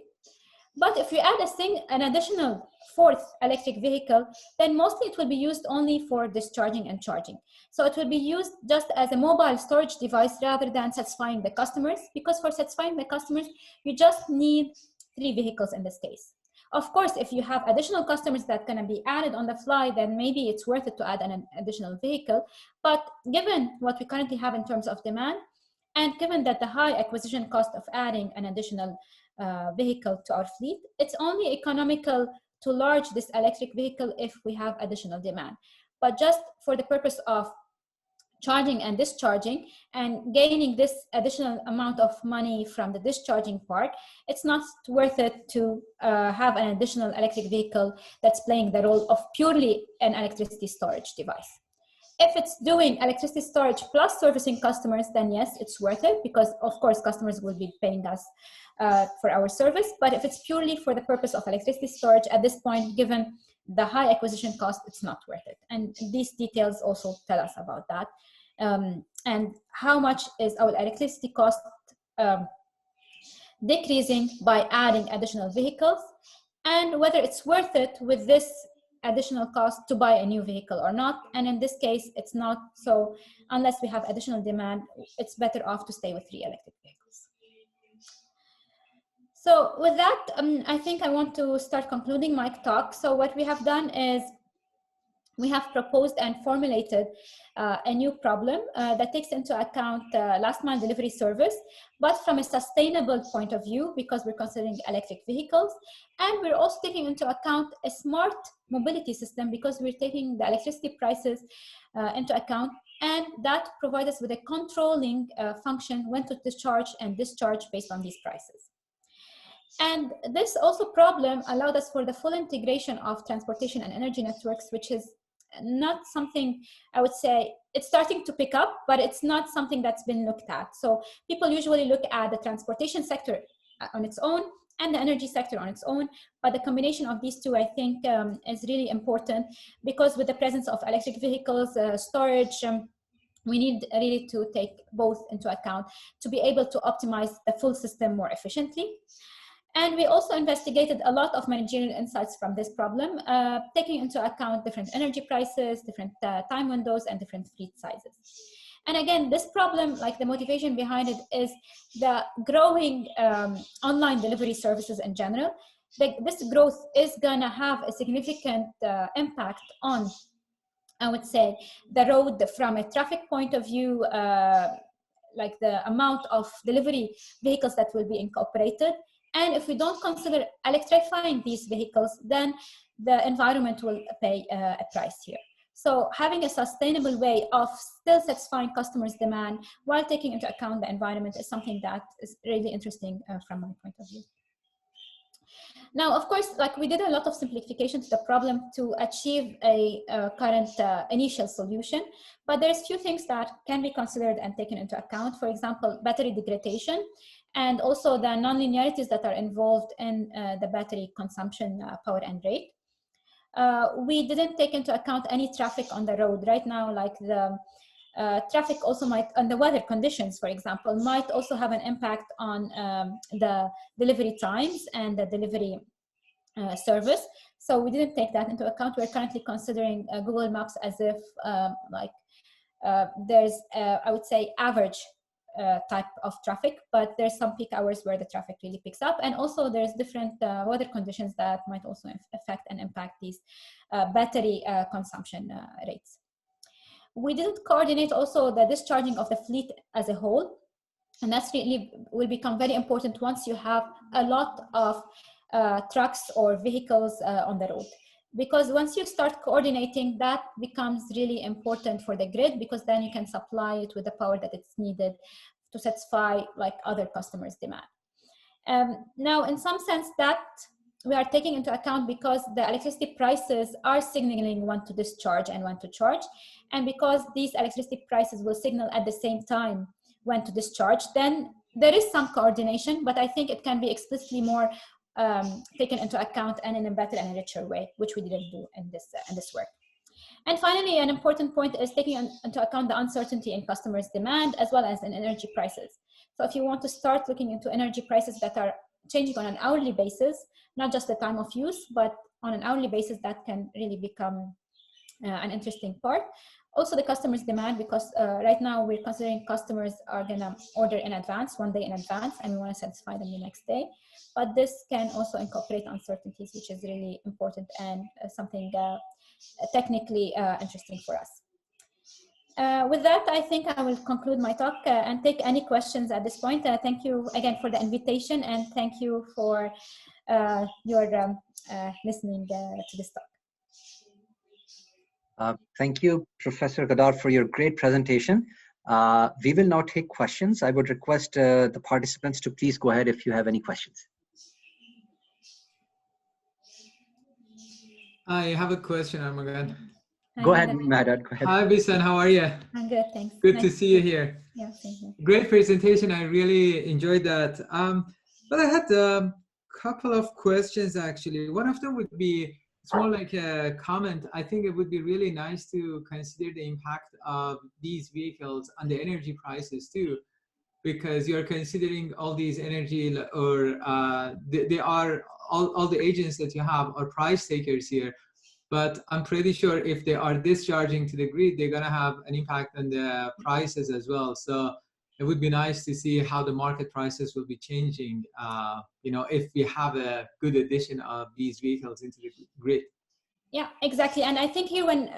But if you add an additional 4th electric vehicle, then mostly it will be used only for discharging and charging. So it will be used just as a mobile storage device rather than satisfying the customers, because for satisfying the customers, you just need 3 vehicles in this case. Of course, if you have additional customers that can be added on the fly, then maybe it's worth it to add an additional vehicle. But given what we currently have in terms of demand, and given that the high acquisition cost of adding an additional vehicle to our fleet, it's only economical to launch this electric vehicle if we have additional demand. But just for the purpose of charging and discharging and gaining this additional amount of money from the discharging part, it's not worth it to have an additional electric vehicle that's playing the role of purely an electricity storage device. If it's doing electricity storage plus servicing customers, then yes, it's worth it, because of course customers will be paying us for our service. But if it's purely for the purpose of electricity storage, at this point, given the high acquisition cost, it's not worth it. And these details also tell us about that. And how much is our electricity cost decreasing by adding additional vehicles, and whether it's worth it with this additional cost to buy a new vehicle or not. And in this case, it's not. So unless we have additional demand, it's better off to stay with 3 electric vehicles. So with that, I think I want to start concluding my talk. So what we have done is we have proposed and formulated a new problem that takes into account last mile delivery service, but from a sustainable point of view, because we're considering electric vehicles. And we're also taking into account a smart mobility system, because we're taking the electricity prices into account. And that provides us with a controlling function when to discharge and discharge based on these prices. And this also problem allowed us for the full integration of transportation and energy networks, which is not something, I would say, it's starting to pick up, but it's not something that's been looked at. So people usually look at the transportation sector on its own and the energy sector on its own, but the combination of these two, I think, is really important, because with the presence of electric vehicles, storage, we need really to take both into account to be able to optimize the full system more efficiently. And we also investigated a lot of managerial insights from this problem, taking into account different energy prices, different time windows, and different fleet sizes. And again, this problem, like the motivation behind it, is the growing online delivery services in general. This growth is gonna have a significant impact on, I would say, the road from a traffic point of view, like the amount of delivery vehicles that will be incorporated. And if we don't consider electrifying these vehicles, then the environment will pay a price here. So having a sustainable way of still satisfying customers' demand while taking into account the environment is something that is really interesting from my point of view. Now, of course, like we did a lot of simplification to the problem to achieve a current initial solution, but there's few things that can be considered and taken into account. For example, battery degradation, and also the non-linearities that are involved in the battery consumption, power and rate. We didn't take into account any traffic on the road right now, like the traffic also might, and the weather conditions, for example, might also have an impact on the delivery times and the delivery service. So we didn't take that into account. We're currently considering Google Maps as if there's, I would say, average type of traffic, but there's some peak hours where the traffic really picks up. And also there's different weather conditions that might also affect and impact these battery consumption rates. We didn't coordinate also the discharging of the fleet as a whole. And that's really will become very important once you have a lot of trucks or vehicles on the road. Because once you start coordinating, that becomes really important for the grid, because then you can supply it with the power that it's needed to satisfy like other customers' demand. Now, in some sense, that we are taking into account because the electricity prices are signaling when to discharge and when to charge. And because these electricity prices will signal at the same time when to discharge, then there is some coordination, but I think it can be explicitly more taken into account and in a better and richer way, which we didn't do in this work. And finally, an important point is taking into account the uncertainty in customers' demand as well as in energy prices. So if you want to start looking into energy prices that are changing on an hourly basis, not just the time of use, but on an hourly basis, that can really become an interesting part. Also the customers' demand, because right now we're considering customers are gonna order in advance, 1 day in advance, and we wanna satisfy them the next day. But this can also incorporate uncertainties, which is really important and something technically interesting for us. With that, I think I will conclude my talk and take any questions at this point. Thank you again for the invitation, and thank you for your listening to this talk. Thank you, Professor Gadar, for your great presentation. We will now take questions. I would request the participants to please go ahead if you have any questions. I have a question, Armagan. Go ahead, Madad. Go ahead. Hi, Bisan. How are you? I'm good, thanks. Good to see you here. Yeah, same here. Great presentation. I really enjoyed that. But I had a couple of questions, actually. One of them would be, it's more like a comment. I think it would be really nice to consider the impact of these vehicles on the energy prices too, because you're considering all these energy, or they are, all the agents that you have are price takers here. But I'm pretty sure if they are discharging to the grid, they're going to have an impact on the prices as well. So it would be nice to see how the market prices will be changing, you know, if we have a good addition of these vehicles into the grid. Yeah, exactly. And I think here when,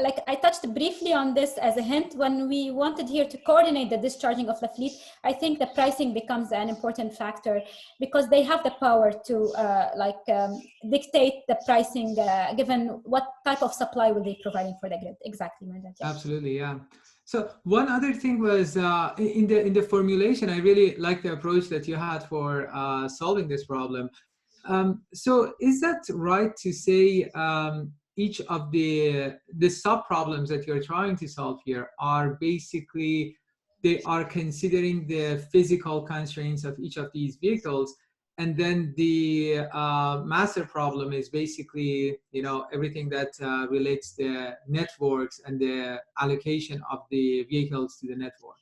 like I touched briefly on this as a hint, when we wanted here to coordinate the discharging of the fleet, I think the pricing becomes an important factor because they have the power to dictate the pricing given what type of supply will they providing for the grid. Exactly, Mehrdad. Yeah. Absolutely, yeah. So one other thing was in the formulation, I really like the approach that you had for solving this problem. So is that right to say each of the sub-problems that you're trying to solve here are basically, they are considering the physical constraints of each of these vehicles, and then the master problem is basically, you know, everything that relates the networks and the allocation of the vehicles to the network?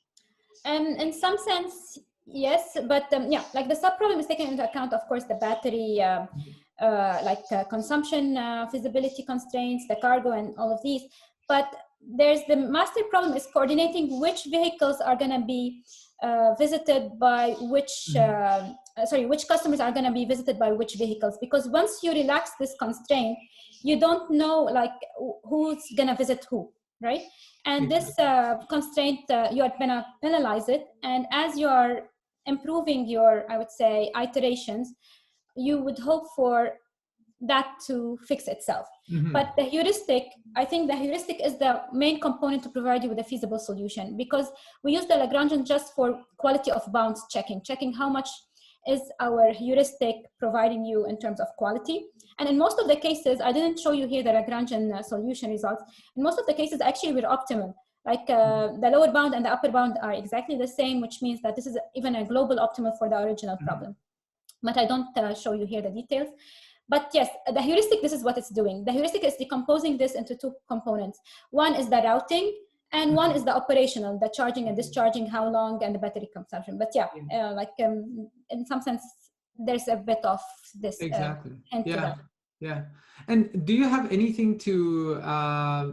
In some sense, yes, but yeah, like the sub-problem is taking into account, of course, the battery, consumption, feasibility constraints, the cargo, and all of these. But there's the master problem is coordinating which vehicles are going to be visited by which, which customers are going to be visited by which vehicles. Because once you relax this constraint, you don't know like who's going to visit who, right? And this constraint, you are going to penalize it. And as you are improving your, I would say, iterations, you would hope for that to fix itself. But the heuristic, I think the heuristic is the main component to provide you with a feasible solution, because we use the Lagrangian just for quality of bounds checking how much is our heuristic providing you in terms of quality. And in most of the cases, I didn't show you here the Lagrangian solution results. In most of the cases, actually, we're optimal. Like the lower bound and the upper bound are exactly the same, which means that this is even a global optimal for the original problem. But I don't show you here the details. But yes, the heuristic, this is what it's doing. The heuristic is decomposing this into two components. One is the routing, and one is the operational, the charging and discharging, how long, and the battery consumption. But yeah, in some sense, there's a bit of this. Exactly. Into Yeah. that. Yeah. And do you have anything to,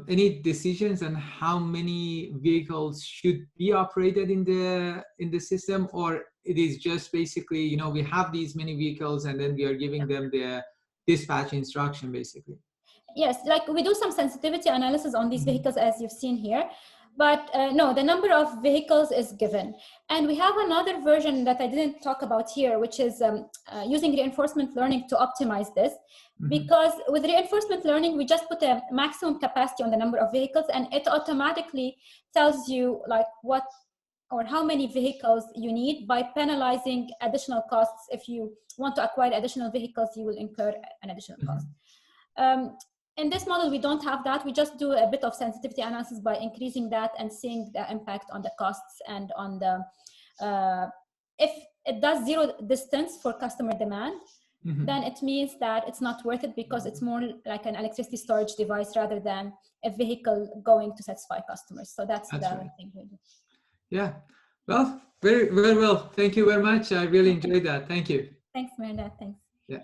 any decisions on how many vehicles should be operated in the system, or it is just basically, you know, we have these many vehicles and then we are giving them the dispatch instruction basically? Yes, like we do some sensitivity analysis on these vehicles as you've seen here, but no, the number of vehicles is given. And we have another version that I didn't talk about here, which is using reinforcement learning to optimize this. Because with reinforcement learning, we just put a maximum capacity on the number of vehicles, and it automatically tells you like what or how many vehicles you need by penalizing additional costs. If you want to acquire additional vehicles, you will incur an additional cost. In this model, we don't have that. We just do a bit of sensitivity analysis by increasing that and seeing the impact on the costs and on the, if it does zero distance for customer demand, then it means that it's not worth it, because it's more like an electricity storage device rather than a vehicle going to satisfy customers. So that's the right. thing we do. Yeah. Well, very, very well. Thank you very much. I really enjoyed that. Thank you. Thanks, Mehrdad. Thanks. Yeah.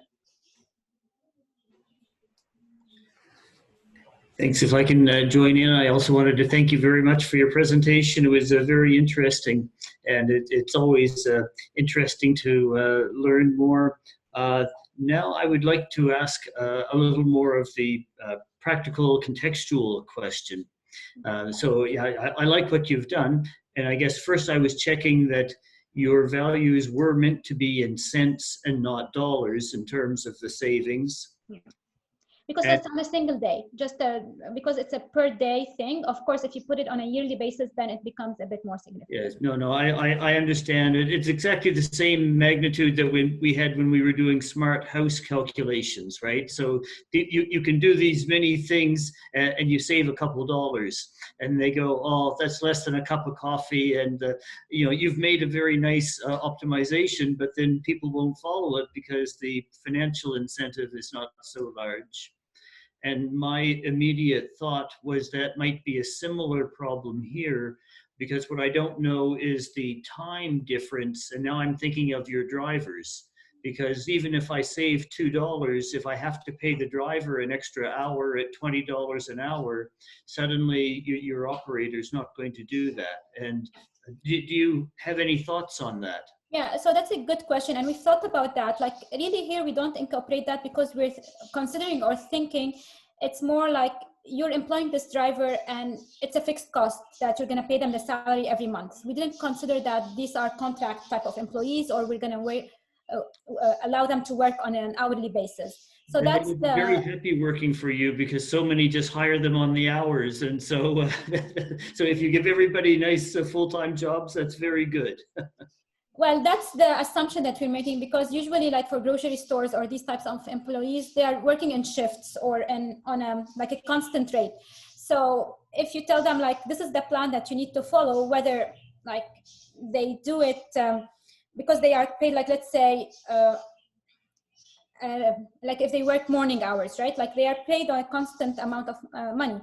Thanks. If I can join in, I also wanted to thank you very much for your presentation. It was very interesting, and it's always interesting to learn more. Now I would like to ask a little more of the practical contextual question. So yeah, I like what you've done. And I guess first I was checking that your values were meant to be in cents and not dollars in terms of the savings. Yeah. Because it's on a single day, just because it's a per day thing. Of course, if you put it on a yearly basis, then it becomes a bit more significant. Yes, no, I understand it. It's exactly the same magnitude that we had when we were doing smart house calculations, right? So you can do these many things and you save a couple dollars, and they go, oh, that's less than a cup of coffee, and you know, you've made a very nice optimization, but then people won't follow it because the financial incentive is not so large. And my immediate thought was that might be a similar problem here, because what I don't know is the time difference. And now I'm thinking of your drivers, because even if I save $2, if I have to pay the driver an extra hour at $20 an hour, suddenly your operator's not going to do that. And Do you have any thoughts on that? Yeah, so that's a good question. And we've thought about that. Like really here, we don't incorporate that because we're considering or thinking it's more like you're employing this driver and it's a fixed cost that you're going to pay them the salary every month. We didn't consider that these are contract type of employees or we're going to allow them to work on an hourly basis. So and that's very happy working for you because so many just hire them on the hours. And so, so if you give everybody nice full-time jobs, that's very good. Well, that's the assumption that we're making because usually like for grocery stores or these types of employees, they are working in shifts or on a like a constant rate. So if you tell them like, this is the plan that you need to follow, whether like they do it because they are paid, like, let's say, like if they work morning hours, right? Like they are paid on a constant amount of money.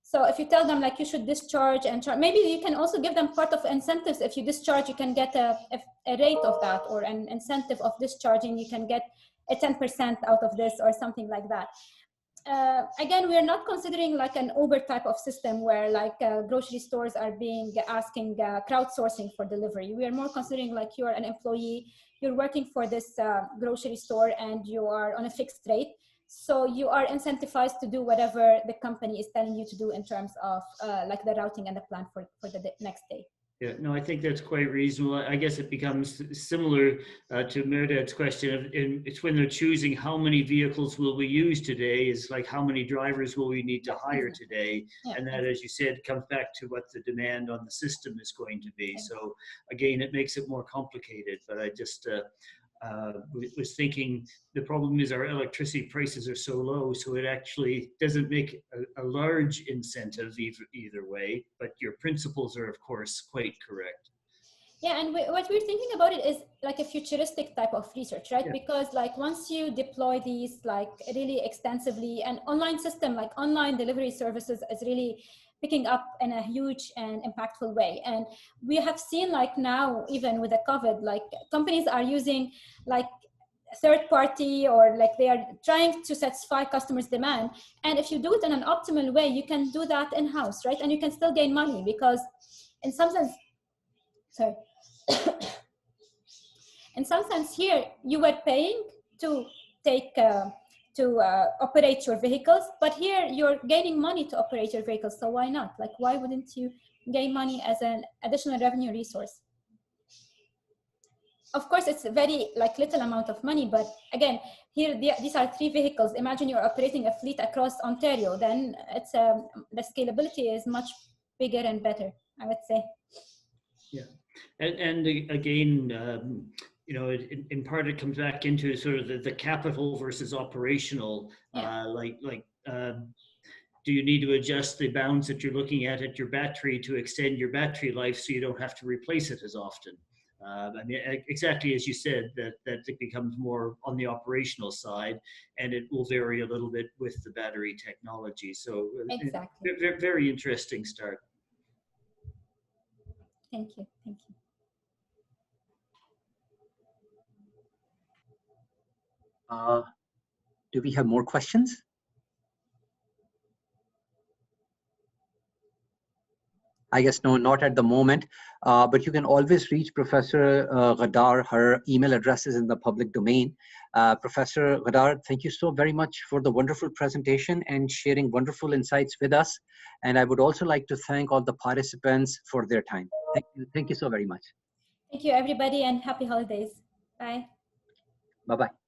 So if you tell them like you should discharge and charge, maybe you can also give them part of incentives. If you discharge, you can get a rate of that or an incentive of discharging. You can get a 10% out of this or something like that. Again, we're not considering like an Uber type of system where like grocery stores are asking crowdsourcing for delivery. We are more considering like you are an employee, you're working for this grocery store and you are on a fixed rate. So you are incentivized to do whatever the company is telling you to do in terms of like the routing and the plan for the next day. Yeah, no, I think that's quite reasonable. I guess it becomes similar to Merdad's question. It's when they're choosing how many vehicles will we use today is like how many drivers will we need to hire today? Yeah. And that, as you said, comes back to what the demand on the system is going to be. So again, it makes it more complicated, but I just was thinking the problem is our electricity prices are so low, so it actually doesn't make a large incentive either way, but your principles are of course quite correct. Yeah, and what we're thinking about it is like a futuristic type of research, right? Yeah. Because like once you deploy these like really extensively, an online system like online delivery services is really picking up in a huge and impactful way. And we have seen like now, even with the COVID, like companies are using like third party or like they are trying to satisfy customers' demand. And if you do it in an optimal way, you can do that in-house, right? And you can still gain money because in some sense, in some sense here, you were paying to take operate your vehicles, but here you're gaining money to operate your vehicles. So why not? Like, why wouldn't you gain money as an additional revenue resource? Of course, it's a very like little amount of money, but again, here these are 3 vehicles. Imagine you're operating a fleet across Ontario. Then it's the scalability is much bigger and better, I would say. Yeah, and again. You know, in part it comes back into sort of the capital versus operational, yeah. Do you need to adjust the bounds that you're looking at your battery to extend your battery life so you don't have to replace it as often? I mean, exactly as you said, that it becomes more on the operational side, and it will vary a little bit with the battery technology. So exactly. Very interesting start. Thank you. Thank you. Do we have more questions? I guess no, not at the moment, but you can always reach Professor Ghadar. Her email address is in the public domain. Professor Ghadar, thank you so very much for the wonderful presentation and sharing wonderful insights with us. And I would also like to thank all the participants for their time. Thank you so very much. Thank you, everybody, and happy holidays. Bye. Bye-bye.